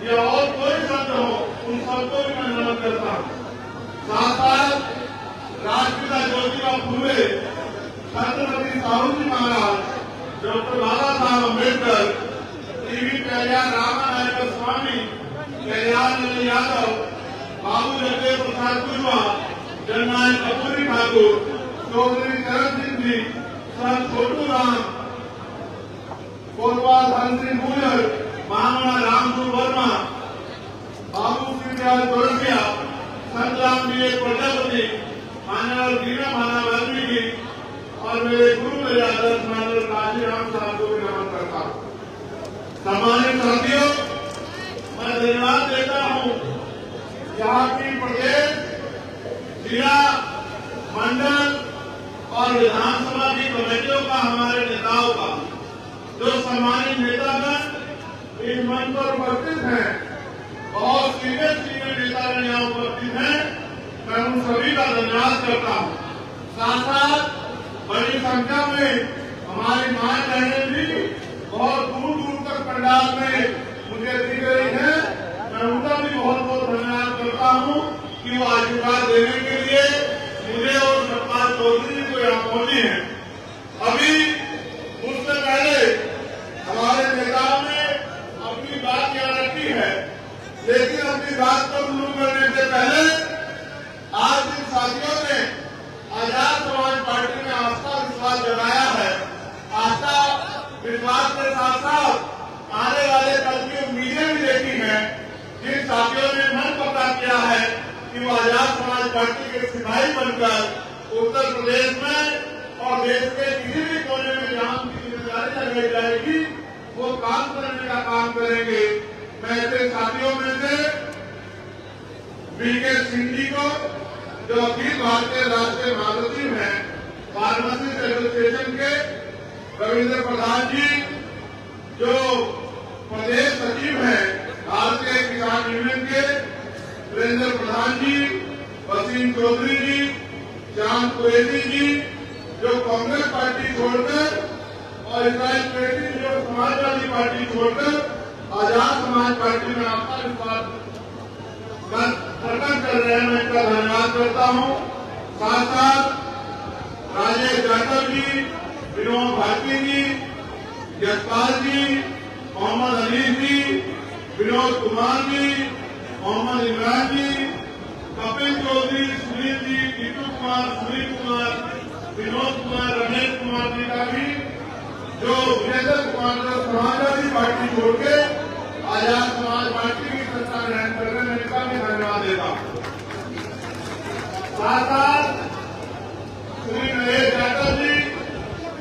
या और कोई शब्द हो, उन सबको भी मैं नमन करता हूँ। साथ साथ राष्ट्रपिता ज्योतिबा फुले, छत्रपति साहू जी महाराज, डॉक्टर बाबा साहब अम्बेडकर, टीवी पेरियार रामानायक स्वामी, पेरियार लाल यादव, बाबू जगदेव प्रसाद कुशवाहा, जननायक कपूरी ठाकुर, चौधरी चरण सिंह जी, सर छोटू राम, कोतवाल धन सिंह गुजर, महामना रामसूर वर्मा, बाबू सिंह चौरसिया, संतराम जी प्रजापति, मान्यवर दीना माना वाल्मीकि और मेरे गुरु मेरे आदर्श मान्यवर काशीराम साहब को भी नमन करता हूँ। सम्मानित साथियों, मैं धन्यवाद देता हूँ यहाँ की प्रदेश, जिला, मंडल और विधानसभा की कमेटियों का, हमारे नेताओं का, जो सम्मानित नेतागण इस मंच पर उपस्थित हैं, बहुत सीनियर नेतागण यहाँ उपस्थित हैं, मैं उन सभी का धन्यवाद करता हूँ। साथ साथ बड़ी संख्या में हमारी मां बहनें भी बहुत दूर दूर तक पंडाल में मुझे दिख रही है, मैं उनका भी बहुत बहुत धन्यवाद करता हूँ कि वो आशीर्वाद देने के लिए मुझे और सतपाल चौधरी जी को यहाँ पहुंची है। अभी उससे पहले हमारे नेताओं ने अपनी बात यहाँ रखी है, लेकिन अपनी बात को शुरू करने से पहले आज जिन साथियों ने आजाद समाज पार्टी में आस्था विश्वास जगाया है, आस्था विश्वास के साथ साथ आने वाले कल की उम्मीदें भी देखी हैं, जिन साथियों ने मन पक्का किया है कि वो आजाद समाज पार्टी के सिपाही बनकर उत्तर प्रदेश में और देश के किसी भी कोने में जहां उनकी जिम्मेदारी लगाई जाएगी वो काम करने का काम करेंगे। मैं ऐसे साथियों में से बीके सिंह जी को, जो अखिल भारतीय राष्ट्रीय महासचिव हैं फार्मासिस्ट एसोसिएशन के, रविंद्र प्रधान जी जो प्रदेश सचिव हैं भारतीय किसान यूनियन के, वीरेंद्र प्रधान जी, वसीम चौधरी जी, चांद कुरैशी जी जो कांग्रेस पार्टी छोड़कर और इस्राइल पेटी जो समाजवादी पार्टी छोड़कर आजाद समाज पार्टी में आस्था विश्वास प्रकट कर रहे हैं, मैं इनका धन्यवाद करता हूँ। साथ साथ राजेश यादव जी, विनोद भारती जी, यशपाल जी, मोहम्मद अली जी, विनोद कुमार जी, मोहम्मद इमरान जी, कपिल चौधरी, सुनील जी, नीतू कुमार, सुनील कुमार, विनोद कुमार, रमेश कुमार जी का भी, जो वीरेंद्र कुमार जो समाजवादी पार्टी छोड़ के आजाद समाज पार्टी की सत्ता ग्रहण कर रहे हैं, इनका भी धन्यवाद देता हूँ। साथ साथ श्री नरेश यादव जी,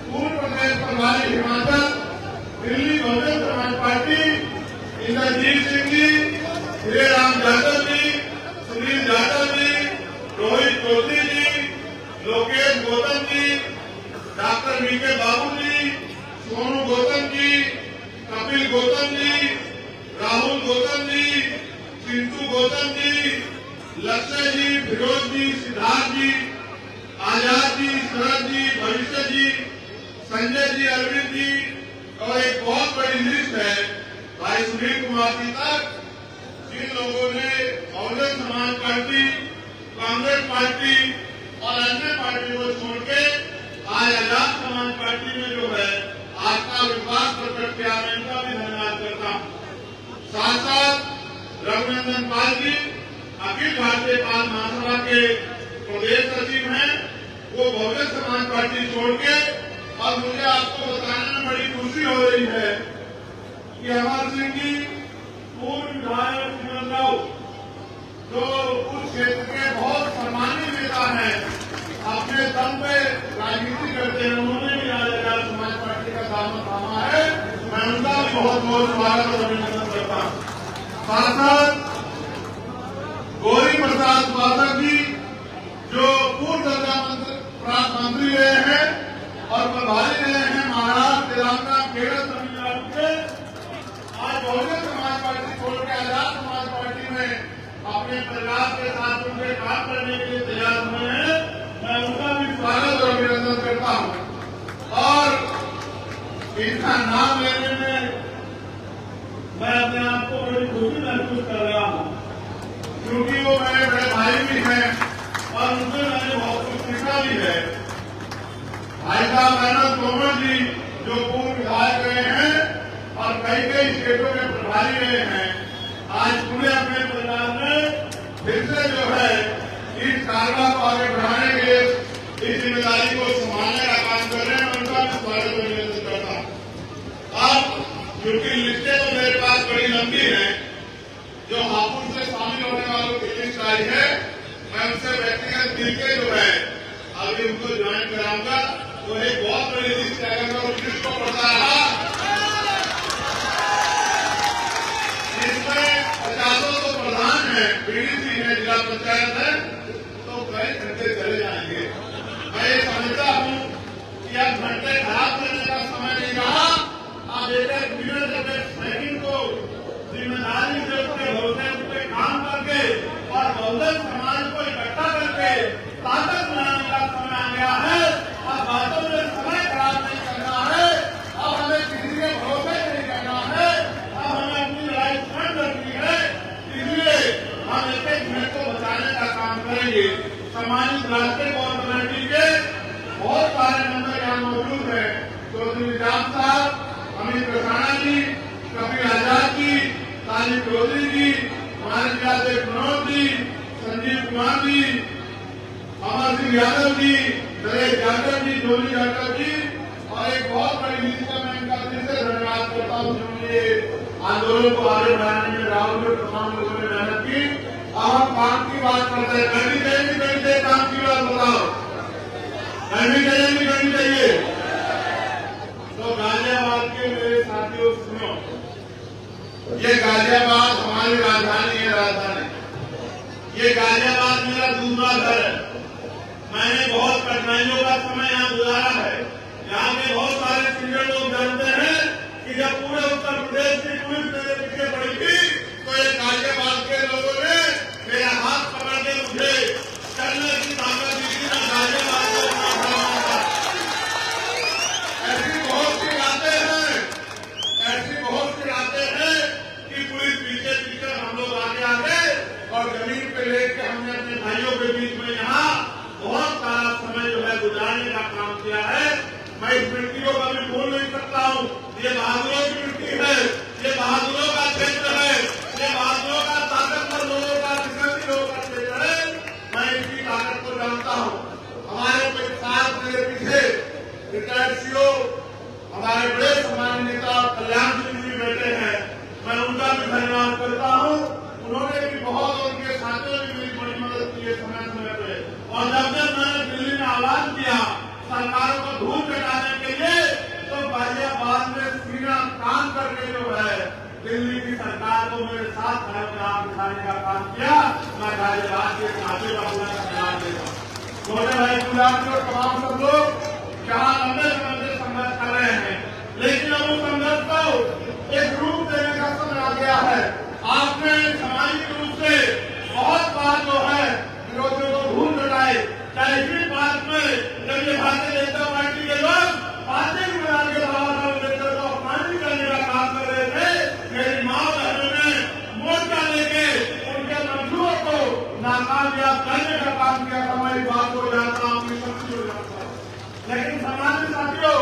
पूर्व प्रदेश प्रभारी हिमाचल, दिल्ली बहुजन समाज पार्टी, इंद्रजीत सिंह जी, श्री राम यादव जी, सुनील यादव जी, रोहित चौधरी जी, लोकेश गौतम जी, डॉक्टर वीके बाबू जी, सोनू गौतम जी, कपिल गौतम जी, राहुल गौतम जी, चिंटू गौतम जी, लक्ष्य जी, फिरोज जी, सिद्धार्थ जी, आजाद जी, शरद जी, भविष्य जी, संजय जी, अरविंद जी और एक बहुत बड़ी लिस्ट है भाई सुनील कुमार जी तक, जिन लोगों ने बहुजन समाज पार्टी, कांग्रेस पार्टी और अन्य पार्टी को छोड़ के आज आजाद समाज पार्टी में जो है आस्था विश्वास प्रकट किया, मैं इनका भी धन्यवाद करता हूँ। साथ साथ रघुनंदन पाल जी अखिल भारतीय पाल महासभा के प्रदेश सचिव हैं, वो बहुजन समाज पार्टी छोड़ के, और मुझे आपको बताने में बड़ी खुशी हो रही है कि अमर सिंह जी पूर्व विधायक सिमरगांव जो उस क्षेत्र के बहुत सम्मानित नेता हैं, अपने दम पे राजनीति करते हैं, उन्होंने भी आज आजाद समाज पार्टी का दामन थामा है, मैं उनका भी बहुत बहुत स्वागत और अभिनंदन करता हूँ। साथ साथ गौरी प्रसाद पाठक जी जो पूर्व दर्जा प्राप्त मंत्री रहे हैं और प्रभारी रहे हैं महाराष्ट्र, तेलंगाना, केरल, तमिलनाडु के, आज बहुजन समाज पार्टी छोड़ के आजाद समाज पार्टी में अपने परिवार के साथ उनके काम करने के लिए तैयार हुए हैं, मैं उनका भी स्वागत और अभिनंदन करता हूँ। और इनका नाम लेने में मैं अपने आप को बड़ी खुशी महसूस नेता मनोज तोमर जी जो पूर्व विधायक रहे हैं और कई स्टेटों में प्रभारी रहे हैं, आज पूरे अपने परिवार में फिर से जो है इस कारवा को आगे बढ़ाने के लिए इस जिम्मेदारी को संभालने का काम कर रहे हैं। उनका मैं स्वागत अभिनंदन करता हूँ। अब क्योंकि लिस्टें तो मेरे पास बड़ी लंबी है, जो हापुड़ से शामिल होने वालों की लिस्ट आई है, मैं उनसे व्यक्तिगत मिलकर जो है अभी उनको ज्वाइन कराऊंगा। तो एक बहुत बड़ी लिस्ट है, अगर मैं उस लिस्ट को पढ़ता रहा इसमें 50 तो प्रधान है, बीडीसी है, जिला पंचायत है, तो कई घंटे चले जाएंगे। मैं ये समझता हूँ कि अब घंटे खराब करने का समय नहीं रहा। आप एक मिनट सेकंड को जिम्मेदारी से उसके भरोसे उस पर काम करके और बहुजन समाज को इकट्ठा करके ताकत बनाने का समय आ गया है। अब बातों में समय खराब नहीं करना है, अब हमें किसी के भरोसे नहीं करना है, अब हमें अपनी लड़ाई स्वयं लड़नी है। इसलिए हम एक मिनट को बचाने का काम करेंगे। सम्मानित राष्ट्रीय कोर कमेटी के बहुत सारे मेंबर यहाँ मौजूद है, चौधरी निजाम साहब, अमित रसाना जी, कपिल आजाद जी, ताली चौधरी जी, हमारे जिला से मनोज जी, संजीव कुमार जी, अमर सिंह यादव जी, नरेश यादव जी, जोली यादव जी, और एक बहुत बड़ी लिस्ट का मैं इनका दिल से धन्यवाद करता हूँ जिन्होंने ये आंदोलन को आगे बढ़ाने में राहुल और तमाम लोगों ने मेहनत की। अब हम काम की बात करते हैं। करनी चाहिए काम की बात बताओ, करनी चाहिए। तो गाजियाबाद के मेरे साथियों सुनो, ये गाजियाबाद हमारी राजधानी है। ये गाजियाबाद मेरा दूसरा घर है। मैंने बहुत कठिनाइयों का समय यहाँ गुजारा है। यहाँ के बहुत सारे सीनियर लोग जानते हैं कि जब पूरे उत्तर प्रदेश की पुलिस मेरे पीछे पड़ी थी तो ये गाजियाबाद के लोगों ने मेरा हाथ पकड़ के मुझे चलने की ताकत दी थी। गाजियाबाद को ऐसी बहुत सी बातें हैं कि पुलिस पीछे हम लोग आगे और जमीन पे लेके हमने अपने भाइयों के बीच में यहाँ बहुत सारा समय जो है गुजारने का काम किया है। मैं इस मिट्टी को कभी भूल नहीं सकता हूँ। ये बहादुरों की मिट्टी है, ये बहादुरों का क्षेत्र है, ये बहादुरों का ताकतवर लोगों का विकसित लोगों का क्षेत्र है। मैं इसकी ताकत को जानता हूँ। हमारे साथ मेरे पीछे रिटायर्ड सीओ हमारे बड़े सम्मानित नेता कल्याण सिंह जी बैठे हैं, मैं उनका भी धन्यवाद करता हूँ। उन्होंने भी बहुत और उनके साथियों ने भी बड़ी मदद की है समय पे। और जब मैंने दिल्ली में आह्वान किया सरकार को धूल चटाने के लिए, तो गाजियाबाद में सीना काम करके जो है दिल्ली की सरकार को मेरे साथ खराब दिखाने का काम किया। मैं गाजियाबाद के साथियों का पूरा धन्यवाद देता हूँ। छोटे भाई गुलाब और तमाम सब लोग जहाँ लंबे समय से संघर्ष कर रहे हैं, लेकिन अब उस संघर्ष को एक रूप देने का समय आ गया है। आपने सामाजिक रूप से बहुत बार जो है विरोधियों को भूल चटाए। चाहे इस बात में जब ये भारतीय जनता पार्टी के लोग पार्टी बना के बाबा साहब अम्बेडकर को अपमानित करने का काम कर रहे थे, मेरी माँ बहनों ने मोर्चा लेके उनके मंसूबों को नाकामयाब करने का काम किया था। मैं इस बात को जानता हूँ, लेकिन सामान्य साथियों,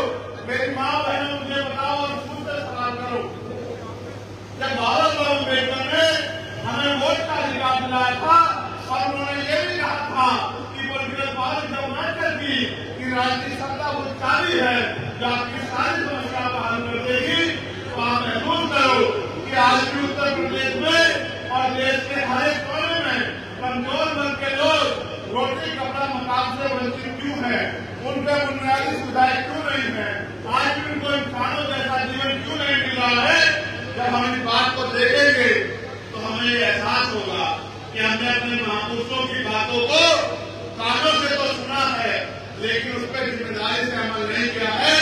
मेरी माँ बहनों मुझे बताओ और मुझसे सवाल करो, जब बाबा साहब अम्बेडकर ने हमें वोट का अधिकार दिलाया था और उन्होंने ये भी कहा था कि पॉलिटिकल पावर जब न करती कि राजनीतिक सत्ता वो चाबी है जो आपकी सारी समस्या को हल कर देगी, तो आप महसूस करो कि आज भी उत्तर प्रदेश में और देश के हर एक कोने में कमजोर वर्ग के लोग रोटी कपड़ा मकान से वंचित क्यों है, उनके बुनियादी सुविधाएं क्यों नहीं है, आज भी उनको इंसानों जैसा जीवन क्यों नहीं मिल रहा है। जब हम इस बात को देखेंगे तो हमें एहसास होगा कि हमने अपने महापुरुषों की बातों को कानों से तो सुना है, लेकिन उस पर जिम्मेदारी से अमल नहीं किया है।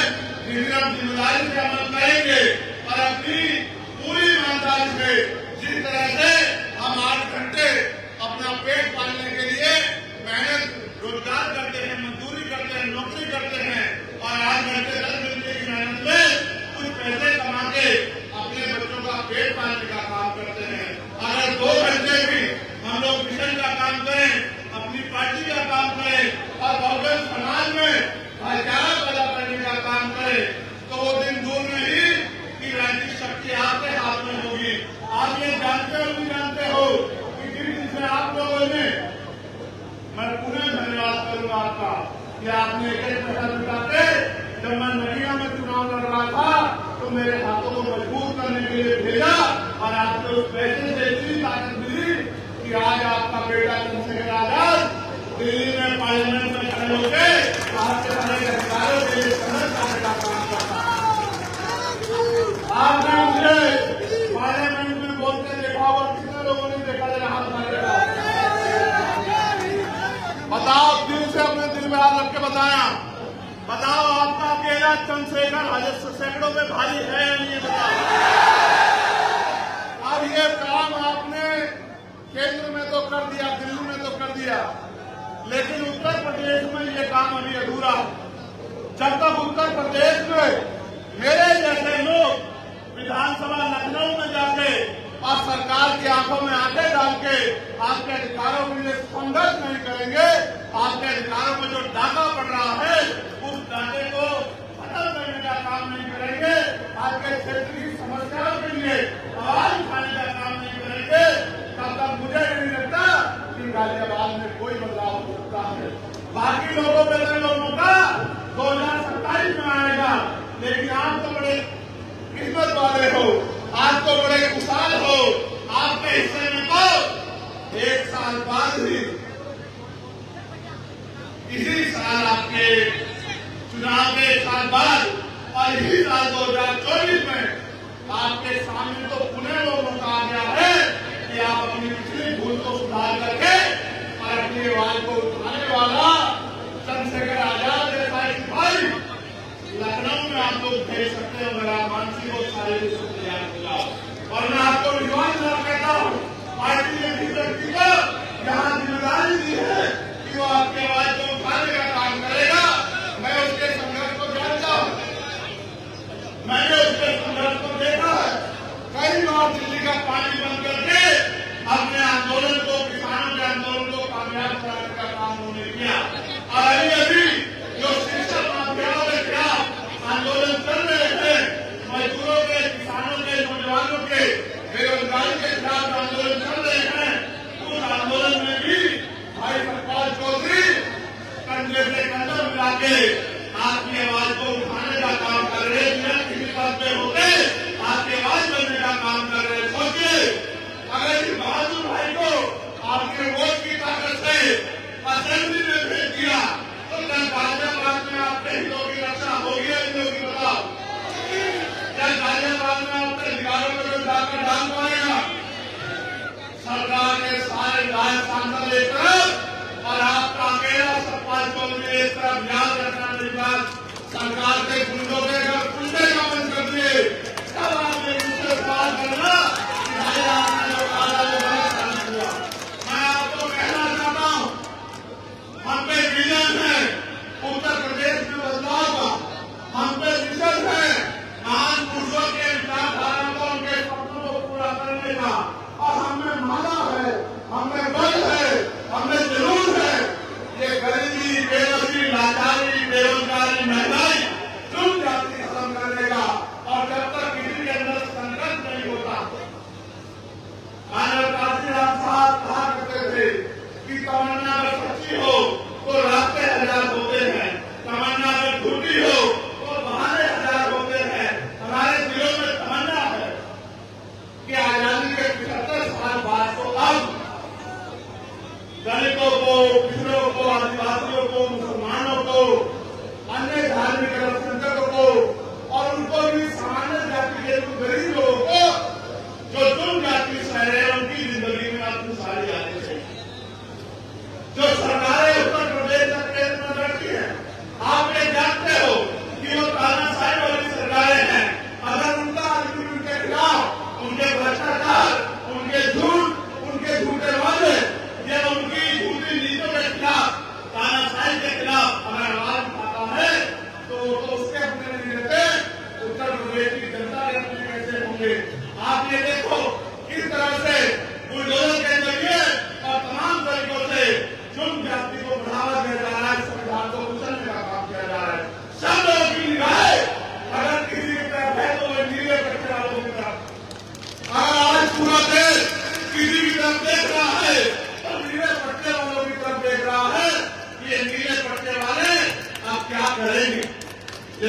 जिस दिन हम जिम्मेदारी से अमल करेंगे और अपनी पूरी ईमानदारी से जिस तरह से हम 8 घंटे अपना पेट पालने के लिए मेहनत रोजगार करते हैं, मजदूरी करते हैं, नौकरी करते हैं और 8 घंटे 10 घंटे की मेहनत में कुछ पैसे कमा के अपने बच्चों का पेट पालने का काम करते हैं। अगर 2 घंटे भी हम लोग मिशन का काम करें, अपनी पार्टी का काम करें और बहुजन समाज में भाईचारा पैदा करने मैं पुनः धन्यवाद करूंगा आपका कि आपने एक पैसा जुटाते। जब मैं नगीना में चुनाव लड़ रहा था तो मेरे हाथों को मजबूत करने के लिए भेजा और आपको उस पैसे से इतनी ताकत मिली कि आज आपका बेटा चंद्रशेखर आजाद दिल्ली में पार्लियामेंट में खड़े होकर आपके सारे अधिकारों के लिए संघर्ष करने का काम करता है। आपने मुझे पार्लियामेंट में बोलते देखा और कितने लोगों ने देखा हाथ मारेगा। बताओ, दिल से अपने दिल में हाथ रख के बताया, बताओ आपका अकेला चंद्रशेखर आजाद सैकड़ों में भारी है या नहीं, बताओ। अब ये काम आपने केंद्र में तो कर दिया, दिल्ली में तो कर दिया, लेकिन उत्तर प्रदेश में ये काम अभी अधूरा है। जब तक उत्तर प्रदेश में मेरे जैसे लोग विधानसभा लखनऊ में जाके और सरकार की आंखों में आंखें डाल के आपके अधिकारों के लिए संघर्ष नहीं करेंगे, आपके अधिकारों में जो डाका पड़ रहा है उस डाके को खत्म करने का काम नहीं करेंगे, आपके क्षेत्र की समस्याओं के लिए आवाज उठाने का काम नहीं करेंगे, तब तक मुझे नहीं लगता कि गाजियाबाद में कोई बदलाव हो सकता है। बाकी लोगों पे लोगों का 2027 में आएगा, लेकिन आप तो बड़े किस्मत वाले हो, आप तो बड़े खुशहाल हो, आपके हिस्से में तो 1 साल बाद ही इसी साल आपके चुनाव के 1 साल बाद और इसी साल 2024 में आपके सामने तो पुनः वो मौका आ गया है कि आप अपनी पिछली भूल को सुधार करके और अपनी आवाज को उठाने वाला चंद्रशेखर आजाद जैसा सिपाही लखनऊ में आप लोग भेज सकते हो। मेरा मानसिक और शारीरिक तैयार होगा और मैं आपको विश्वास कहता हूँ, पार्टी ने भी व्यक्ति को यहाँ जिम्मेदारी दी है कि वो आपकी आवाज को उठाने का काम करेगा। मैं उसके संघर्ष को जानता हूँ, मैंने उसके संघर्ष को देखा है। कई बार दिल्ली का पानी बंद करके अपने आंदोलन को, किसानों के आंदोलन को कामयाब कराने का काम उन्होंने किया। और अभी जो शिक्षक माफियाओं के खिलाफ आंदोलन कर रहे थे, मजदूरों के, किसानों के, नौजवानों के, बेरोजगारी के खिलाफ आंदोलन कर रहे हैं, उस आंदोलन में भी भाई सतपाल चौधरी कंधे से कंधा मिला के आपकी आवाज को उठाने का काम कर रहे हैं। किसी पद पे होते आपकी आवाज बनने का काम कर रहे। सोचिए, अगर इस बहादुर भाई को आपके वोट की ताकत से असेंबली में भेज दिया तो कल गाजियाबाद में आपके हितों की रक्षा होगी या नहीं होगी, बताओ। क्या गाजियाबाद में आपके अधिकारों में जो जाकर डाल पाएगा? सरकार के सारे गाय सांसद एक तरफ और आपका अकेला सतपाल चौधरी एक तरफ। याद रखना मेरी बात, सरकार के गुंडों के घर कुंडे का बंद कर दिए, तब आपने मुझसे सवाल करना कि भाई आपने जो कहा वो गलत काम किया। मैं आपको कहना चाहता हूँ, हम पे विजन है उत्तर प्रदेश में बदलाव का, हम पे विजन है महान पुरुषों के विचारधारा को, उनके सपनों को पूरा करने का, और हमें माना है, हमें बल है, हमें जरूर है ये गरीबी, बेबसी, लाचारी, बेरोजगारी, महंगाई, जुर्म जाति खत्म करने का। और जब तक किसी के अंदर संकल्प नहीं होता, मानव काशीराम साहब कहा करते थे कि तमन्ना अगर सच्ची हो तो रास्ते हजार होते हैं, तमन्ना अगर झूठी हो तो बहाने हजार होते हैं। हमारे दिलों में तमन्ना है कि आजादी के 75 साल बाद तो अब दलितों को,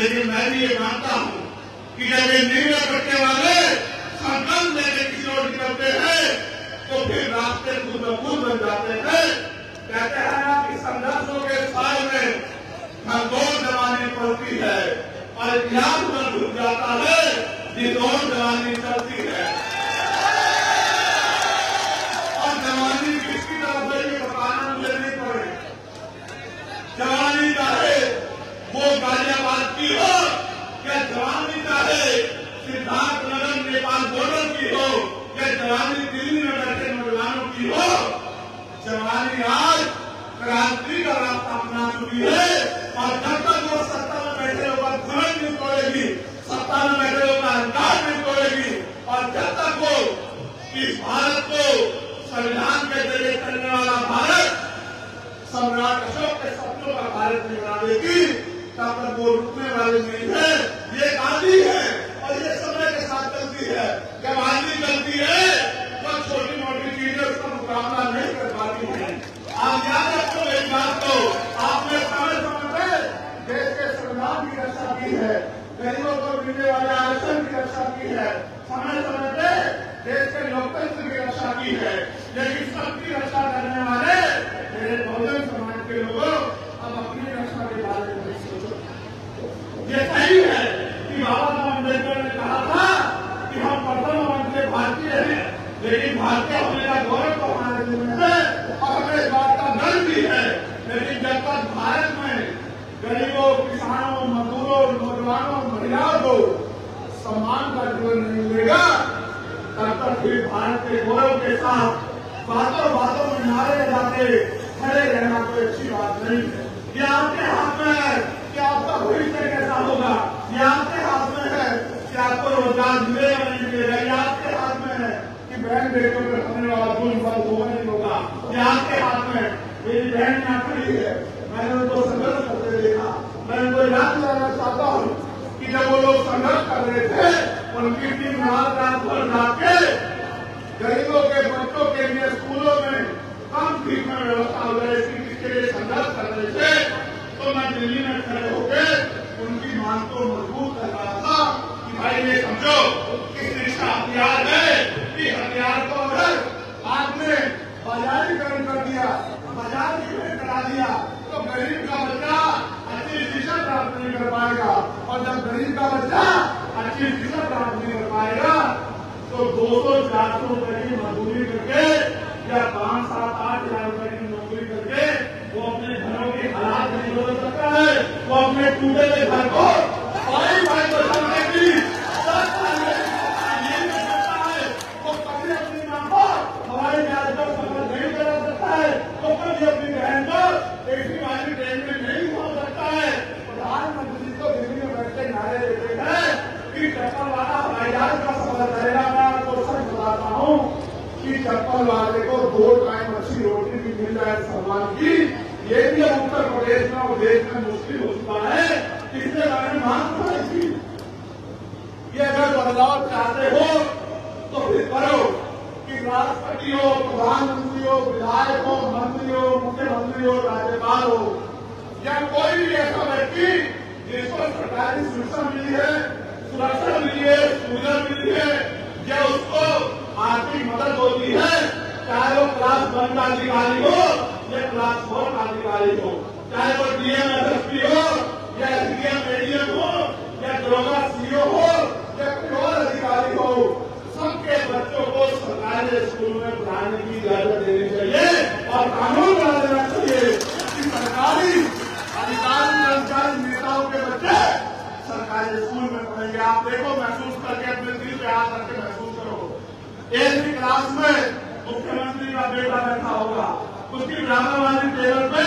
लेकिन मैं भी ये मानता हूं कि जब ये नीले पट्टे वाले संकल्प लेके किसी और निकलते हैं तो फिर रास्ते खुद ब खुद बन जाते हैं। कहते हैं ना कि संघर्षों के साल में खरगोश जवानी पड़ती है और इतिहास में डूब जाता है जिसोर जवानी चलती है। और जवानी किसकी तरफ है ये बताना मुझे नहीं पड़े। जवानी चाहे वो गाजियाबाद की हो या जवानी चाहे सिद्धार्थ नगर नेपाल बॉर्डर की हो या जवानी दिल्ली में बैठे नौजवानों की हो, जवानी आज क्रांति का रास्ता अपना चुकी है। और जब तक वो सत्ता में बैठे लोगों का घमंड नहीं तोड़ेगी, सत्ता में बैठे लोगों का अहंकार नहीं तोड़ेगी, और जब तक वो इस भारत को संविधान के जरिए चलने वाला भारत सम्राट अशोक के सपनों का भारत नहीं बना देगी, तब तक वो रुकने वाले नहीं है। ये गांधी है और ये समय के साथ चलती है। जब आंधी चलती है तो छोटी मोटी चीजें उसका मुकाबला नहीं कर पाती है। आप याद रखो इस बात को, आपने समय समय पे देश के संविधान की रक्षा की है, गरीबों को मिलने वाले आरक्षण की रक्षा की है, समय समय पे देश के लोकतंत्र की रक्षा की है। लेकिन सबकी रक्षा करने वाले मेरे बहुजन समाज के लोगों अब अपनी रक्षा के बारे में सोचो। ये सही है कि बाबा साहब अम्बेडकर ने कहा था कि हम प्रथम मंत्र भारतीय हैं, लेकिन भारतीय होने का गौरव तो हमारे दिल में है और हमें इस बात का गर्व भी है। लेकिन जब तक भारत में गरीबों, किसानों, मजदूरों, नौजवानों, महिलाओं को सम्मान का जीवन नहीं मिलेगा, तब तक फिर भारत के गौरव के साथ बातों बातों में नारे लगाते खड़े रहना कोई अच्छी बात नहीं है। ये आपके हाथ में है कि आपका भविष्य कैसा होगा, ये आपके हाथ में है कि आपको रोजगार मिलेगा नहीं मिलेगा, ये आपके हाथ में है कि बहन बेटों पर होने वाला जुल्म बंद होगा नहीं होगा, ये आपके हाथ में। मेरी बहन यहाँ खड़ी है, मैंने उनको संघर्ष करते देखा। मैं उनको याद दिलाना चाहता हूँ कि जब वो लोग संघर्ष कर रहे थे, उनकी टीम रात भर जाके गरीबों के बच्चों के लिए स्कूलों में कम फीस में व्यवस्था हो जाए इसके लिए संघर्ष कर रहे थे। तो मैं दिल्ली में खड़े होकर उनकी मांग को मजबूत कर रहा था कि भाई ये समझो कि शिक्षा हथियार है, कि हथियार को अगर आपने बाजारीकरण कर दिया, बाजारीकरण करा दिया, तो गरीब का बच्चा अच्छी शिक्षा प्राप्त नहीं कर पाएगा। और जब गरीब का बच्चा अच्छी शिक्षा प्राप्त नहीं कर पाएगा तो 200-400 रुपए की मजदूरी करके या 5-7-8 हजार रुपए की नौकरी करके वो अपने घरों के हालात नहीं बदल सकता है। वो अपने टूटे हुए घर को भाई को चलने की ये नहीं सकता है। वो कभी अपनी मां को हवाई जहाज पर सफर नहीं करा सकता है, वो कभी अपनी बहन को एसी वाली ट्रेन में नहीं हो सकता है। प्रधानमंत्री को दिल्ली में बैठ के नारे देते हैं कि चप्पल वाला हवाई जहाज का सफर करेगा। मैं आपको सच बताता हूँ कि चप्पल वाले को 2 टाइम अच्छी रोटी भी मिल जाए सम्मान की, ये भी अब उत्तर प्रदेश में और देश में मुश्किल हो चुका है। इसके बारे में मांग करेगी। ये अगर बदलाव चाहते हो तो फिर करो कि राष्ट्रपति हो, प्रधानमंत्री हो, विधायक हो, मंत्री हो, मुख्यमंत्री हो, राज्यपाल हो या कोई भी ऐसा व्यक्ति जिसको सरकारी सुरक्षा मिली है, सुरक्षा मिली है, सुविधा मिली है या उसको आर्थिक मदद होती है, चाहे वो क्लास 1 का अधिकारी हो या क्लास 4 का अधिकारी हो, चाहे वो डीएम एसएसपी हो या एसडीएम एडीएम हो या दरोगा सीओ हो या कोई और अधिकारी हो, सबके बच्चों को सरकारी स्कूल में पढ़ाने की इजाजत देनी चाहिए और कानून बना देना चाहिए कि सरकारी अधिकारी कर्मचारी नेताओं के बच्चे सरकारी स्कूल में पढ़ेंगे। आप देखो, महसूस करके अपने दिल पे हाथ रख के महसूस करो। एक भी क्लास में मुख्यमंत्री का बेटा बैठा होगा, उसकी बराबर वाली टेबल पे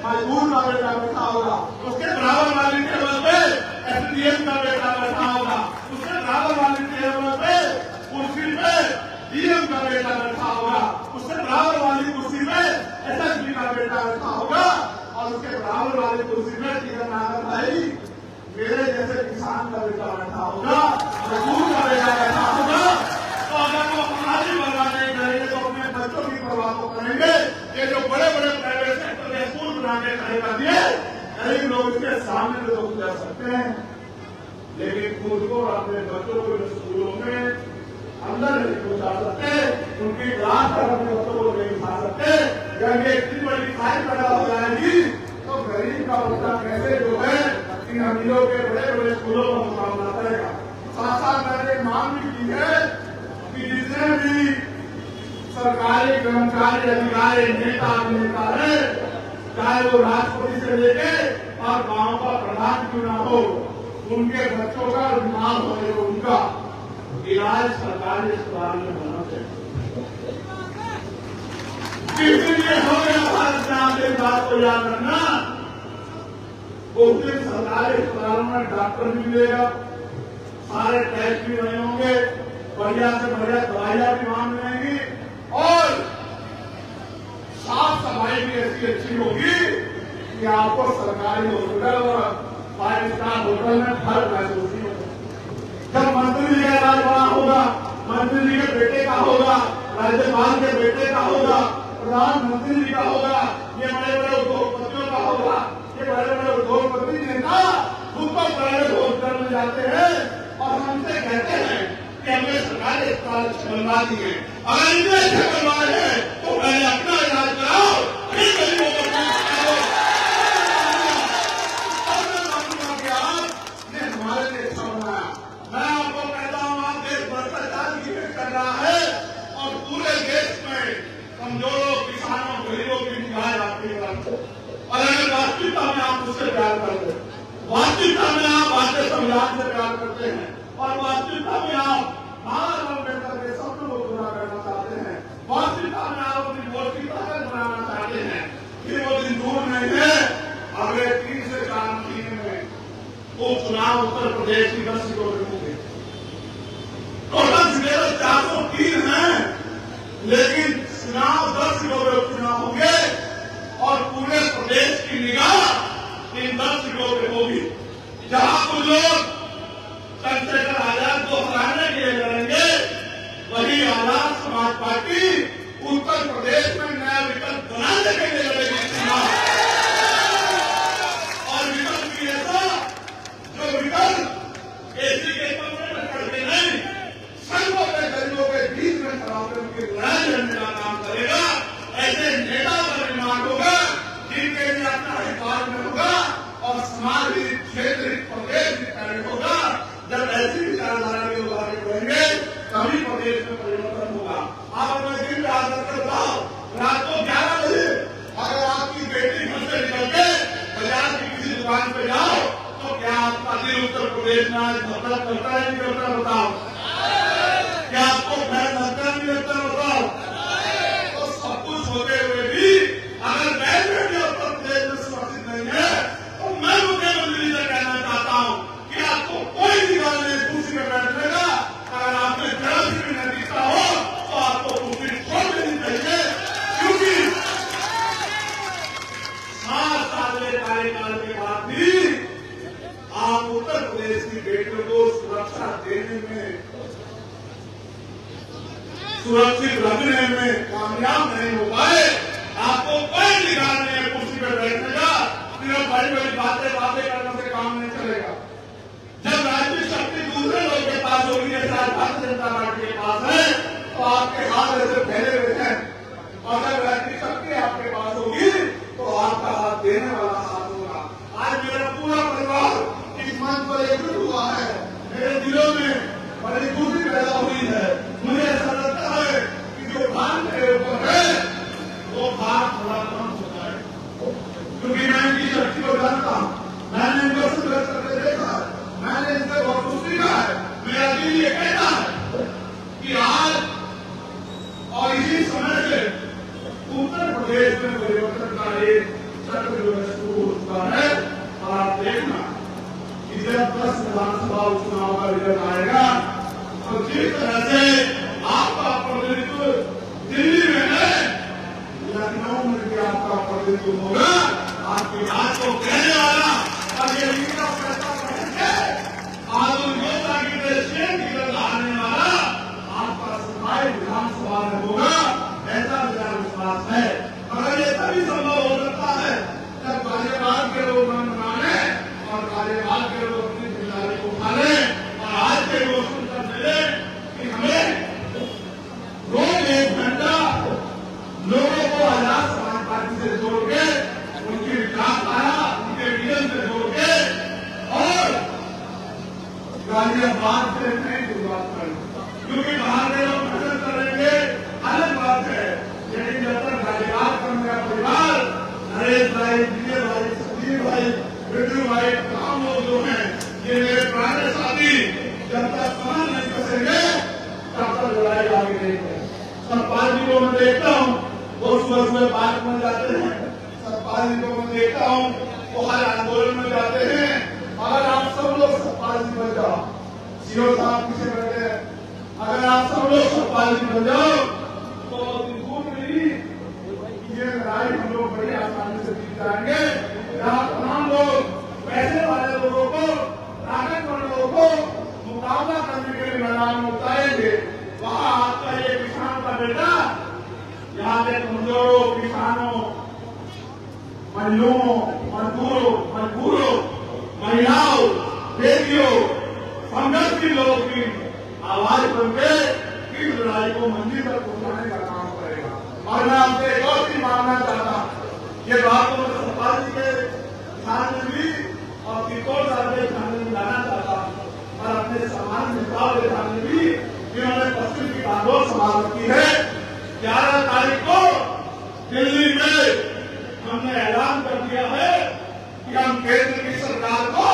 मजदूर का बेटा बैठा होगा, उसके बराबर वाली टेबल पे एसडीएम का बेटा बैठा होगा, उसके बराबर वाली टेबल पे कुर्सी पे डीएम का बेटा बैठा होगा, उसके बराबर वाली कुर्सी पे एसएसपी का बेटा बैठा होगा और उसके बराबर वाली कुर्सी पे टीचर नागर भाई मेरे जैसे किसान का बेटा बैठा होगा, मजदूर का बेटा बैठा होगा। तो अगर वो हमारी परवाह नहीं करेंगे तो अपने बच्चों की परवाह तो करेंगे। ये जो बड़े बड़े प्राइवेट सेक्टर के स्कूल बनाने खड़े कर दिए, गरीब लोग इसके सामने तो गुजर सकते हैं। खुद को और अपने बच्चों को स्कूलों में अंदर नहीं पहुंचा सकते, उनकी क्लास तक अपने बच्चों को नहीं उठा सकते, जब ये इतनी बड़ी फाइल पैदा हो जाएगी तो गरीब का बच्चा कैसे जो है इन अमीरों के बड़े बड़े स्कूलों का मुकाबला करेगा। साथ साथ मैंने मांग भी की है कि जितने भी सरकारी कर्मचारी अधिकारी नेता अभिनेता है, चाहे वो राष्ट्रपति से लेके और गांव का प्रधान क्यों ना हो, उनके बच्चों का बीमार होने को उनका इलाज सरकारी अस्पताल में होना चाहिए। इसलिए हो गया भारत में आपके बात को याद रखना, उस दिन सरकारी अस्पतालों में डॉक्टर भी मिलेगा, सारे टेस्ट भी बने होंगे, बढ़िया से बढ़िया दवाइयां भी वहां मिलेंगी और साफ सफाई भी ऐसी अच्छी होगी कि आपको सरकारी हॉस्पिटल और 5 स्टार होटल में फर्क महसूस नहीं होगा। जब मंत्री जी का इलाज बड़ा होगा, मंत्री जी के बेटे का होगा, राज्यपाल के बेटे का होगा, प्रधानमंत्री जी का होगा, ये बड़े बड़े उद्योगपतियों का होगा, ये बड़े बड़े उद्योगपति नेता खुद को प्राइवेट हॉस्पिटल में जाते हैं और हमसे कहते हैं कि हमें सरकारी अस्पताल बनवा दिए। अगर इतने अच्छे बनवाए हैं तो पहले अपना इलाज कराओ, फिर गरीबों को कराओ। आपने हमारे लिए अच्छा बनाया। मैं आपको कहता हूँ, आप देश भ्रष्टाचार की भेंट कर रहा है और पूरे देश में कमजोरों, किसानों, गरीबों की निगाह आपकी तरफ। और अगर वास्तविकता में आप उससे प्यार करते हैं, वास्तविकता में आप बातें संविधान से प्यार करते हैं और वास्तविकता में आप महाराज अम्बेडकर के सपनों को पूरा करना चाहते हैं, वास्तविकता में आप अपनी वोट की ताकत बनाना चाहते हैं, फिर वो दिन दूर नहीं है। अगले 3 से 4 महीने में वो चुनाव उत्तर प्रदेश की 10 सीटों पर होंगे। टोटल सीटें 403 हैं, लेकिन चुनाव 10 सीटों पर उपचुनाव होंगे और पूरे प्रदेश की निगाह इन 10 सीटों पर होगी। जहां कुछ लोग चंद्रशेखर आजाद को हराने के लिए लड़ेंगे, वही आजाद समाज पार्टी उत्तर प्रदेश में नया विकल्प बनाने के लिए लड़ेगी चुनाव। और विकल्प भी ऐसा जो विकल्प एसी के कमरे में करके नहीं, संघों के गरीबों के बीच में खड़ा होकर उनकी लड़ाई लड़ने का काम करेगा। ऐसे नेता का निर्माण होगा जिनके लिए अपना अधिकार में होगा और समाज भी क्षेत्र प्रदेश भी कार्य होगा। जब ऐसी विचारधारा के लोग आगे बढ़ेंगे तभी प्रदेश में परिवर्तन होगा। आप मैं दिन में आदत करता हूँ, रात को 11 बजे अगर आपकी बेटी घर से निकल के बाजार की किसी दुकान पे जाओ तो क्या आपका दिल उत्तर प्रदेश में आज नफरत करता है नहीं करता बताओ? क्या आपको भय लगता नहीं लगता बताओ? तो सब कुछ होते हुए भी अगर बैठे उत्तर प्रदेश में सुरक्षित नहीं है तो मैं मुख्यमंत्री से कहना चाहता हूँ कि आपको कोई निकाल नहीं कुर्सी में बैठने का। अगर आपने जरा भी न दिखता हो तो आपको कुर्सी छोड़ देनी चाहिए, क्योंकि 7 साल के कार्यकाल के बाद भी आप उत्तर प्रदेश की बेटियों को सुरक्षा देने में, सुरक्षित रखने में कामयाब नहीं हो पाए। आपको कोई निकाल नहीं है कुर्सी पर बैठने का, सिर्फ बड़ी बड़ी बातें करने से काम नहीं चलेगा। जब राजनीतिक शक्ति दूसरे लोग के पास होगी, जैसे आज भारतीय जनता पार्टी के पास है, तो आपके हाथ ऐसे फैले हुए हैं। अगर राजनीतिक शक्ति आपके पास होगी तो आपका हाथ देने वाला हाथ होगा। आज मेरा पूरा परिवार इस मंच पर एकजुट हुआ है, मेरे दिलों में बड़ी खुशी पैदा हुई है। मुझे ऐसा लगता है कि जो भार मेरे ऊपर है वो भार थोड़ा कम होता है, क्योंकि मैं इनकी शक्ति को जानता हूँ, मैंने इनको संघर्ष करके देखा है, मैंने इनसे बहुत कुछ सीखा है। मेरा दिल ये कहता है कि आज और इसी समय से उत्तर प्रदेश में परिवर्तन का एक चक्र जो है शुरू हो चुका है। और आप देखना कि जब 10 विधानसभा उपचुनाव का रिजल्ट आएगा तो जिस तरह से आपका प्रतिनिधित्व दिल्ली में है, लखनऊ में भी आपका प्रतिनिधित्व होगा। आपकी बात को कहने वाला और ये फैसला करेंगे आधुनिक योजना की प्रेसिडेंट की तरह आने वाला आपका सफाई विधानसभा में होगा, ऐसा मेरा विश्वास है। मगर ये तभी संभव हो सकता है जब कार्यकाल के लोग मन बना लें और कार्यकाल के लोग अपनी जिम्मेदारी को उठा लें। भाई तमाम लोग जो हैं, ये मेरे पुराने साथी, जब तक कमर नहीं कसेंगे तब तक लड़ाई आगे नहीं है। सरपाल जी को मैं देखता हूँ, वो सुबह पार्क में जाते हैं। सरपाल जी को मैं देखता हूँ, वो हर आंदोलन में जाते हैं। अगर आप सब लोग सरपाल जी बन जाओ, सीओ साहब पीछे बैठे हैं, अगर आप सब लोग सरपाल जी बन जाओ तो ये लड़ाई हम लोग बड़ी आसानी से जीत जाएंगे। यहाँ तमाम लोग पैसे वाले लोगों को, ताकतवर लोगों को मुकाबला करने के लिए मैदान में उतारेंगे। वहाँ आपका ये किसान का बेटा यहाँ के कमजोरों, किसानों, महिलाओं, मजदूरों, महिलाओं, बेटियों, संघर्ष की लोगों की आवाज बनके इस लड़ाई को मंजिल तक पहुंचाने का काम करेगा। और मैं आपसे एक और चीज मांगना चाहता हूँ, ये बात तो मैं सरपाल जी के ध्यान में भी और किशोर साहब के ध्यान में लाना चाहता हूँ, और अपने समाज मिसाल के ध्यान में भी जिन्होंने पश्चिम की बागडोर संभाल रखी है। 11 तारीख को दिल्ली में हमने ऐलान कर दिया है कि हम केंद्र की सरकार को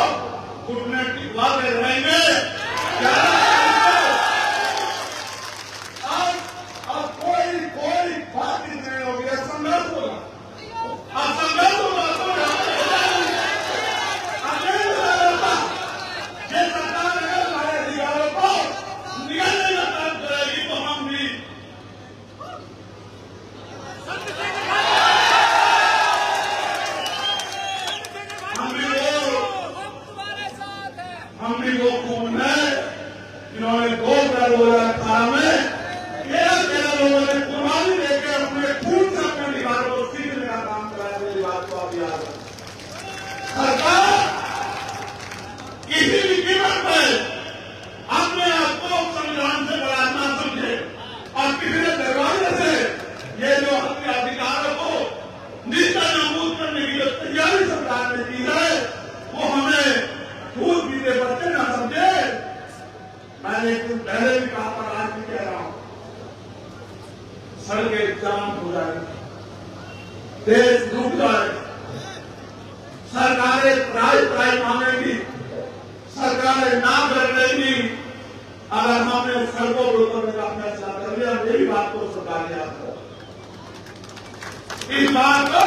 घुटने टिकवाते रहेंगे। 11 कोई बात नहीं होगी, संघर्ष होगा, संघर्ष होगा। ये सरकार अगर हमारे अधिकारों को निकालने का काम करेगी तो हम भी वो कौन है जिन्होंने 2018 में 13 लोगों ने कुर्बानी देकर अपने खून से अपने अधिकारों को सीखने का काम कराया। मेरी बात को आप याद रखें। सरकार किसी भी कीमत पर अपने आप को संविधान से बड़ा ना समझे और किसी ने दरवाजे से ये जो अपने अधिकारों को निष्ठा नाबूद करने की जो तैयारी सरकार ने की है, वो हमें दूध पीते बच्चे ना समझे। मैंने एक दिन पहले भी कहा था, आज भी कह रहा हूं, सड़कें जाम हो जाए, देश डूब जाए, सरकारें त्राई मांगेगी, सरकारें ना कर देगी अगर हमने सड़कों पर उतरने का फैसला कर लिया। मेरी बात को सरकार याद करो। इस बात को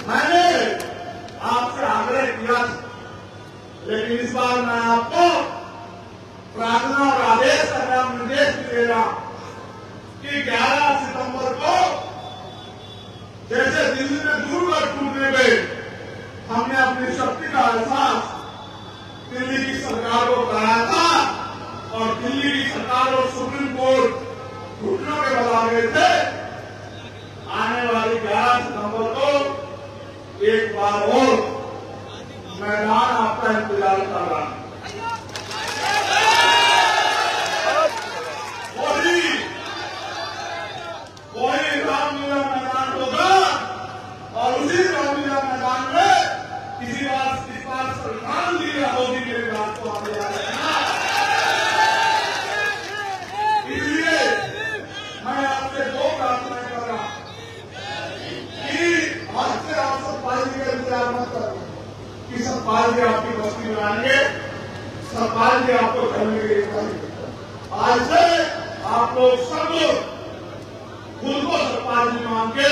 मैंने आपसे आग्रह किया, लेकिन इस बार मैं आपको प्रार्थना और आदेश करना, निर्देश भी दे रहा कि 11 सितंबर को जैसे दिल्ली में दूर टूटने गए, हमने अपनी शक्ति का एहसास दिल्ली की सरकार को कराया था और दिल्ली की सरकार और सुप्रीम कोर्ट घुटनों के बल आ गए थे। आने वाली 11 सितंबर को एक बार और मैदान आपका इंतजार कर रहा है। वही रामलीला मैदान होगा और उसी रामलीला मैदान में इस बार सरकार लीला होगी। मेरी बात को आप याद रखना। इसलिए मैं आपसे 2 प्रार्थनाएं कर रहा हूं कि आज से आप सरपाल जी का इंतजार मत करो कि सरपाल जी आपकी बस्ती बनाएंगे, सरपाल जी आपको घर में आज से आप लोग सब लोग खुद को सरपाल जी मान के